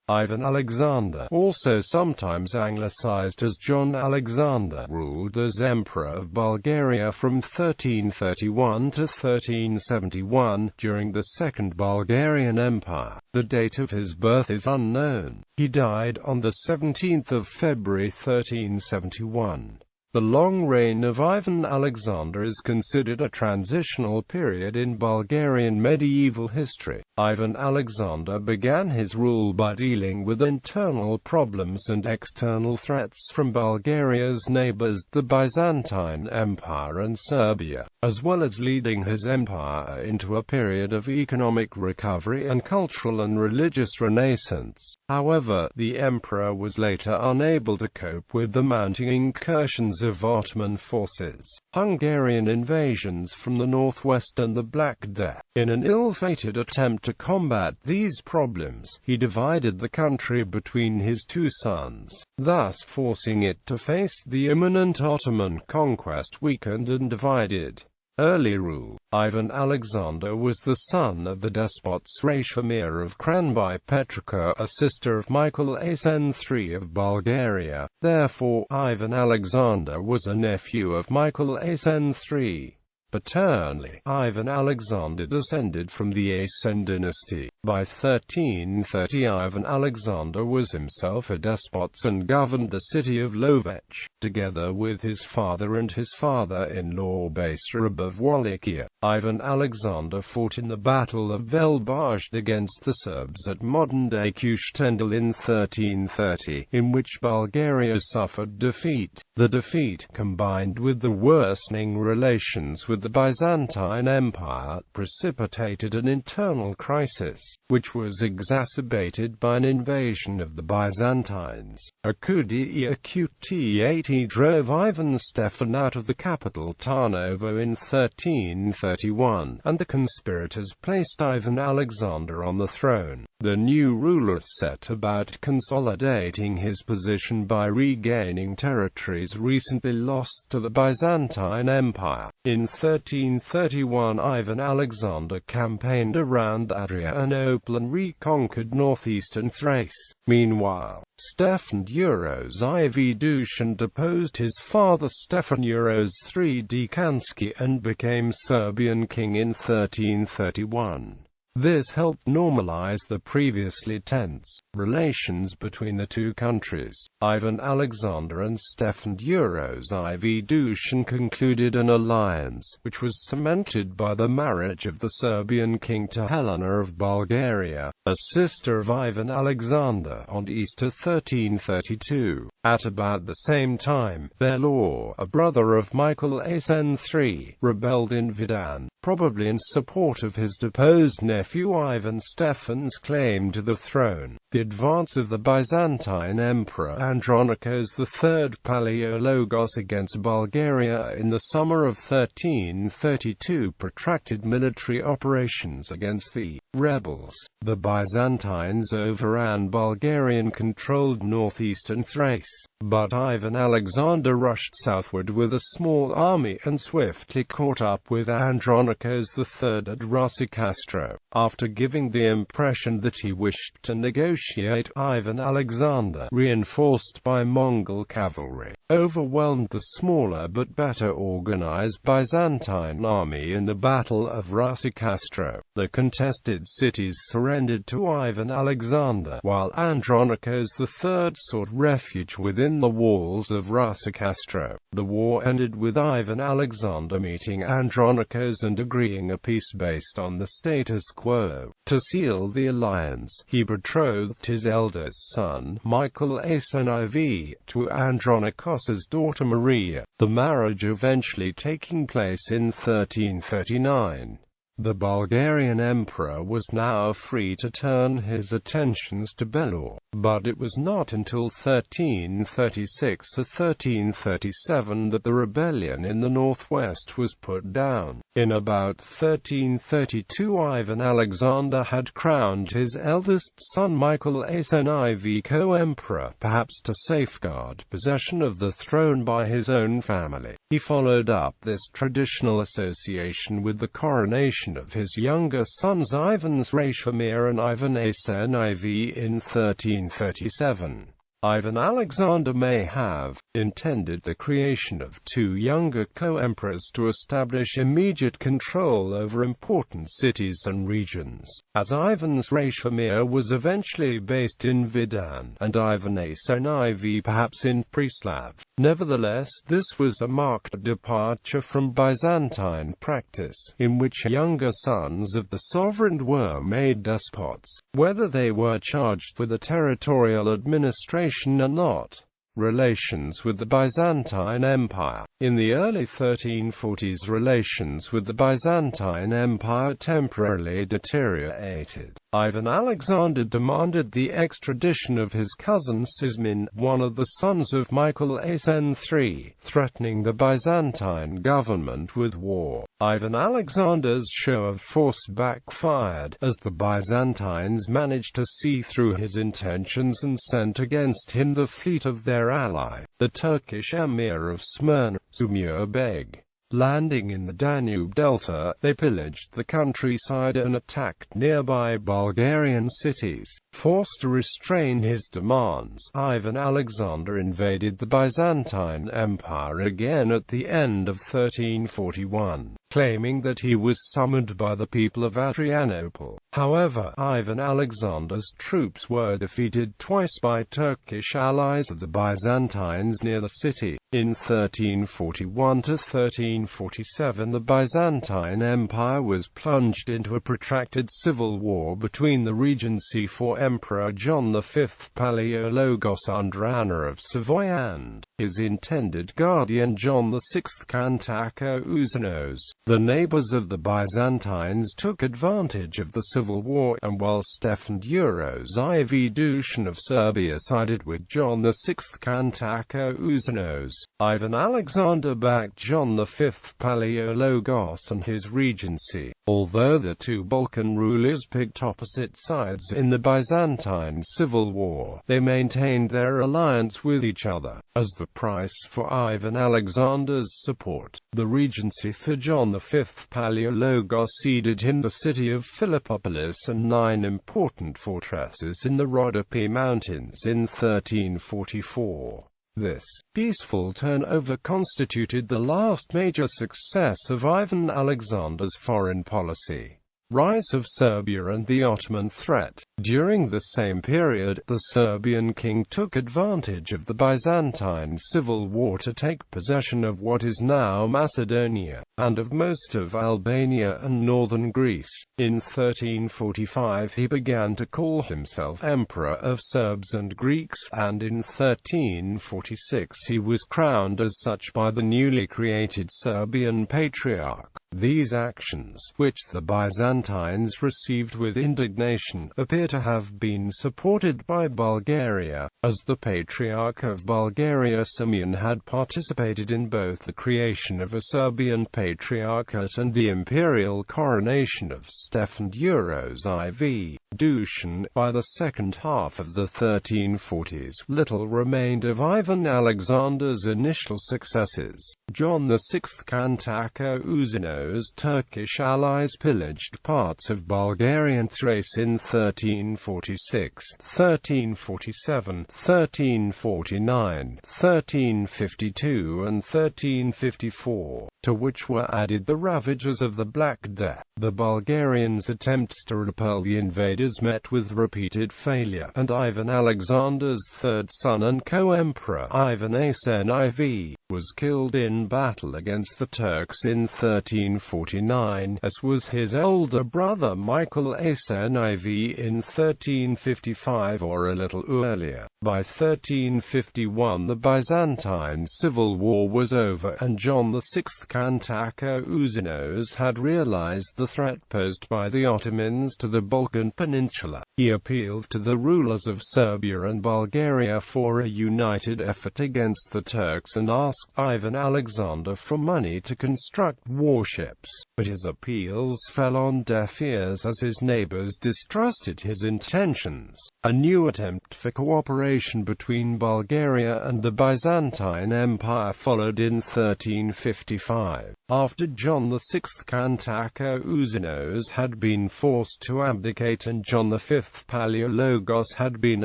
Ivan Alexander, also sometimes anglicized as John Alexander, ruled as Emperor of Bulgaria from 1331 to 1371, during the Second Bulgarian Empire. The date of his birth is unknown. He died on the 17th of February 1371. The long reign of Ivan Alexander is considered a transitional period in Bulgarian medieval history. Ivan Alexander began his rule by dealing with internal problems and external threats from Bulgaria's neighbors, the Byzantine Empire and Serbia, as well as leading his empire into a period of economic recovery and cultural and religious renaissance. However, the emperor was later unable to cope with the mounting incursions of Ottoman forces, Hungarian invasions from the northwest and the Black Death. In an ill-fated attempt to combat these problems, he divided the country between his two sons, thus forcing it to face the imminent Ottoman conquest. Weakened and divided. Early rule. Ivan Alexander was the son of the despot Sracimir of Cranby Petrica, a sister of Michael Asen III of Bulgaria. Therefore, Ivan Alexander was a nephew of Michael Asen III. Paternally, Ivan Alexander descended from the Asen dynasty. By 1330, Ivan Alexander was himself a despot and governed the city of Lovech, together with his father and his father-in-law Basarab of Wallachia. Ivan Alexander fought in the Battle of Velbajh against the Serbs at modern-day Kustendil in 1330, in which Bulgaria suffered defeat. The defeat, combined with the worsening relations with the Byzantine Empire, precipitated an internal crisis, which was exacerbated by an invasion of the Byzantines. A coup d'etat drove Ivan Stefan out of the capital Tarnovo in 1331, and the conspirators placed Ivan Alexander on the throne. The new ruler set about consolidating his position by regaining territories recently lost to the Byzantine Empire. In 1331, Ivan Alexander campaigned around Adrianople and reconquered northeastern Thrace. Meanwhile, Stefan Uros IV Dusan deposed his father Stefan Uros III Dekanski and became Serbian king in 1331. This helped normalize the previously tense relations between the two countries. Ivan Alexander and Stefan Uros IV Dusan concluded an alliance, which was cemented by the marriage of the Serbian king to Helena of Bulgaria, a sister of Ivan Alexander, on Easter 1332. At about the same time, Belor, a brother of Michael Asen III, rebelled in Vidan, probably in support of his deposed nephew Ivan Stefan's claim to the throne. The advance of the Byzantine Emperor Andronikos III Palaiologos against Bulgaria in the summer of 1332 protracted military operations against the rebels. The Byzantines overran Bulgarian-controlled northeastern Thrace, but Ivan Alexander rushed southward with a small army and swiftly caught up with Andronikos III at Rusicastro. After giving the impression that he wished to negotiate, Ivan Alexander, reinforced by Mongol cavalry, overwhelmed the smaller but better organized Byzantine army in the Battle of Rusicastro. The contested cities surrendered to Ivan Alexander, while Andronikos III sought refuge within the walls of Rusicastro. The war ended with Ivan Alexander meeting Andronikos and agreeing a peace based on the status quo. To seal the alliance, he betrothed his eldest son, Michael Asen IV, to Andronikos's daughter Maria, the marriage eventually taking place in 1339. The Bulgarian emperor was now free to turn his attentions to Belor, but it was not until 1336 or 1337 that the rebellion in the northwest was put down. In about 1332, Ivan Alexander had crowned his eldest son Michael Asen IV co-emperor, perhaps to safeguard possession of the throne by his own family. He followed up this traditional association with the coronation creation of his younger sons Ivan Sracimir and Ivan Asen IV in 1337. Ivan Alexander may have intended the creation of two younger co-emperors to establish immediate control over important cities and regions, as Ivan Sracimir was eventually based in Vidan, and Ivan Asen IV perhaps in Preslav. Nevertheless, this was a marked departure from Byzantine practice, in which younger sons of the sovereign were made despots, whether they were charged with a territorial administration or not. Relations with the Byzantine Empire. In the early 1340s, relations with the Byzantine Empire temporarily deteriorated. Ivan Alexander demanded the extradition of his cousin Sismin, one of the sons of Michael Asen III, threatening the Byzantine government with war. Ivan Alexander's show of force backfired, as the Byzantines managed to see through his intentions and sent against him the fleet of their ally, the Turkish Emir of Smyrna, Sumur Beg. Landing in the Danube Delta, they pillaged the countryside and attacked nearby Bulgarian cities. Forced to restrain his demands, Ivan Alexander invaded the Byzantine Empire again at the end of 1341, claiming that he was summoned by the people of Adrianople. However, Ivan Alexander's troops were defeated twice by Turkish allies of the Byzantines near the city. In 1341 to 1347, the Byzantine Empire was plunged into a protracted civil war between the Regency for Emperor John V Palaiologos under Anna of Savoy and his intended guardian John VI Kantakouzenos. The neighbors of the Byzantines took advantage of the civil war, and while Stefan Duros IV Dusan of Serbia sided with John VI Kantakouzenos, Ivan Alexander backed John V Palaiologos and his regency. Although the two Balkan rulers picked opposite sides in the Byzantine civil war, they maintained their alliance with each other. As the price for Ivan Alexander's support, the regency for John V Palaiologos ceded him the city of Philippopolis and 9 important fortresses in the Rhodope Mountains in 1344. This peaceful turnover constituted the last major success of Ivan Alexander's foreign policy. Rise of Serbia and the Ottoman threat. During the same period, the Serbian king took advantage of the Byzantine civil war to take possession of what is now Macedonia, and of most of Albania and northern Greece. In 1345 he began to call himself Emperor of Serbs and Greeks, and in 1346 he was crowned as such by the newly created Serbian Patriarch. These actions, which the Byzantines received with indignation, appear to have been supported by Bulgaria, as the Patriarch of Bulgaria Simeon had participated in both the creation of a Serbian Patriarchate and the imperial coronation of Stefan Duros IV Dusan. By the second half of the 1340s, little remained of Ivan Alexander's initial successes. John VI Kantakouzenos' Turkish allies pillaged parts of Bulgarian Thrace in 1346, 1347, 1349, 1352 and 1354, to which were added the ravages of the Black Death. The Bulgarians' attempts to repel the invaders met with repeated failure, and Ivan Alexander's third son and co-emperor, Ivan Asen IV, was killed in battle against the Turks in 1349, as was his older brother Michael Asen IV in 1355 or a little earlier. By 1351 the Byzantine civil war was over, and John VI Kantakouzenos had realized the threat posed by the Ottomans to the Balkan Peninsula. He appealed to the rulers of Serbia and Bulgaria for a united effort against the Turks and asked Ivan Alexander for money to construct warships. But his appeals fell on deaf ears as his neighbors distrusted his intentions. A new attempt for cooperation between Bulgaria and the Byzantine Empire followed in 1355. After John VI Kantakouzenos Uzinos had been forced to abdicate and John V Palaiologos had been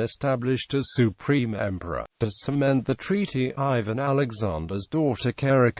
established as supreme emperor. To cement the treaty, Ivan Alexander's daughter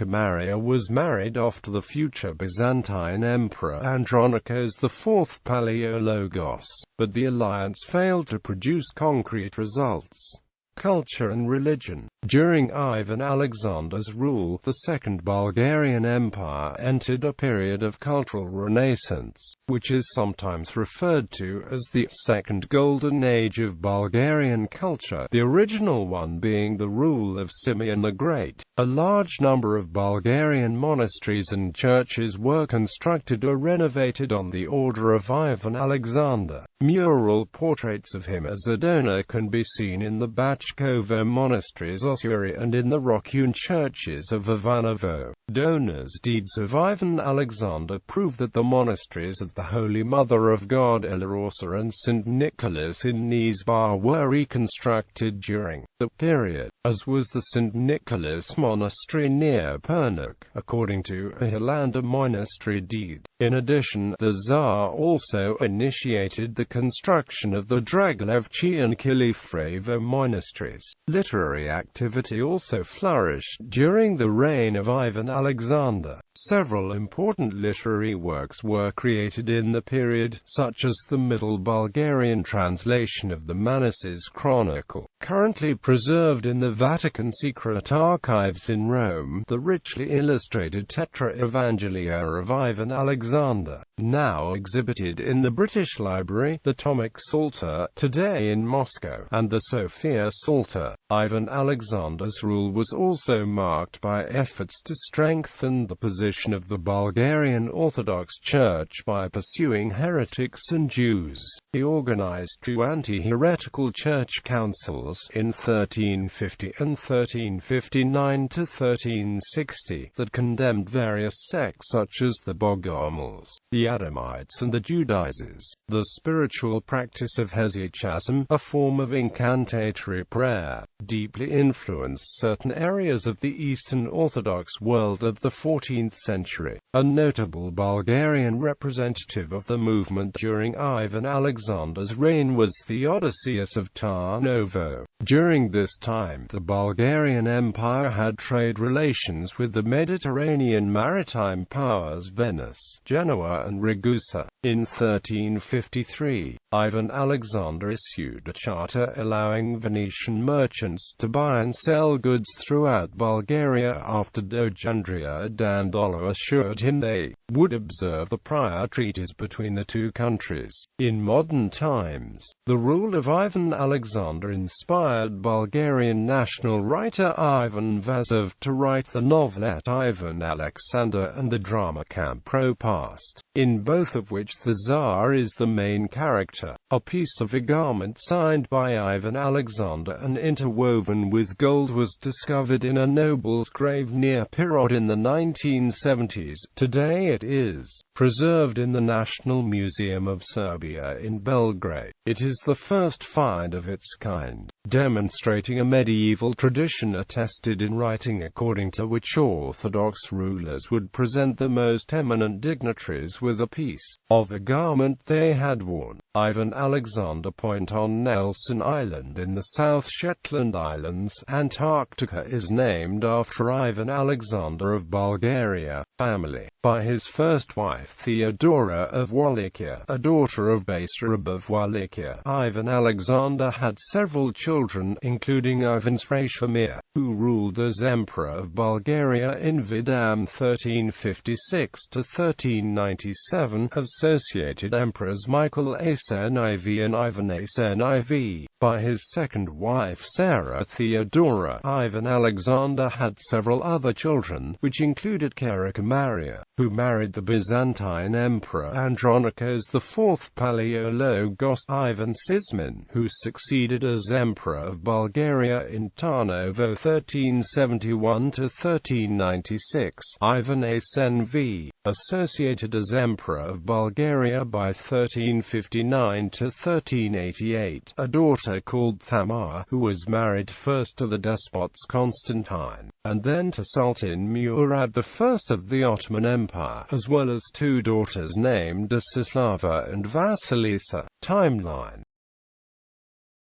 Maria was married off to the future Byzantine Emperor Andronikos IV Palaiologos, but the alliance failed to produce concrete results. Culture and religion. During Ivan Alexander's rule, the Second Bulgarian Empire entered a period of cultural renaissance, which is sometimes referred to as the Second Golden Age of Bulgarian culture, the original one being the rule of Simeon the Great. A large number of Bulgarian monasteries and churches were constructed or renovated on the order of Ivan Alexander. Mural portraits of him as a donor can be seen in the Bachkovo monasteries Osuri and in the rock-hewn churches of Ivanovo. Donors' deeds of Ivan Alexander prove that the monasteries of the Holy Mother of God Elorosa and St. Nicholas in Nizhbar were reconstructed during the period, as was the St. Nicholas Monastery near Pernuk, according to a Hilanda monastery deed. In addition, the Tsar also initiated the construction of the Draglevchi and Kilifrevo monasteries. Literary activity also flourished during the reign of Ivan Alexander. Several important literary works were created in the period, such as the Middle Bulgarian translation of the Manasses Chronicle, currently preserved in the Vatican Secret Archives in Rome, the richly illustrated Tetra Evangelia of Ivan Alexander, now exhibited in the British Library, the Tomic Psalter, today in Moscow, and the Sophia Psalter. Ivan Alexander's rule was also marked by efforts to strengthen the position of the Bulgarian Orthodox Church by pursuing heretics and Jews. He organized two anti-heretical church councils in 1350 and 1359–1360 that condemned various sects such as the Bogomils, the Adamites and the Judaizers. The spiritual practice of hesychasm, a form of incantatory prayer, deeply influenced certain areas of the Eastern Orthodox world of the 14th century. A notable Bulgarian representative of the movement during Ivan Alexander's reign was Theodosius of Tarnovo. During this time, the Bulgarian Empire had trade relations with the Mediterranean maritime powers Venice, Genoa and Ragusa. In 1353, Ivan Alexander issued a charter allowing Venetian merchants to buy and sell goods throughout Bulgaria after Doge Andrea Dandolo assured him they would observe the prior treaties between the two countries. In modern times, the rule of Ivan Alexander inspired Bulgarian national writer Ivan Vazov to write the novelette Ivan Alexander and the drama Camp Propast, in both of which the Tsar is the main character. A piece of a garment signed by Ivan Alexander and interwoven with gold was discovered in a noble's grave near Pirot in the 1970s. Today it is preserved in the National Museum of Serbia in Belgrade. It is the first find of its kind, demonstrating a medieval tradition attested in writing according to which Orthodox rulers would present the most eminent dignitaries with a piece of the garment they had worn. Ivan Alexander Point on Nelson Island in the South Shetland Islands, Antarctica is named after Ivan Alexander of Bulgaria family, by his first wife Theodora of Wallachia, a daughter of Basarab of Wallachia. Ivan Alexander had several children, including Ivan Sracimir, who ruled as Emperor of Bulgaria in Vidam 1356–1397, associated emperors Michael Asen IV and Ivan Asen IV. By his second wife Sarah Theodora, Ivan Alexander had several other children, which included Maria, who married the Byzantine Emperor Andronikos IV Palaiologos. Ivan Sisman, who succeeded as Emperor of Bulgaria in Tarnovo 1371–1396. Ivan Asen V, associated as Emperor of Bulgaria by 1359–1388. A daughter called Thamar, who was married first to the despots Constantine, and then to Sultan Murad I of the Ottoman Empire, as well as two daughters named Desislava and Vasilisa. Timeline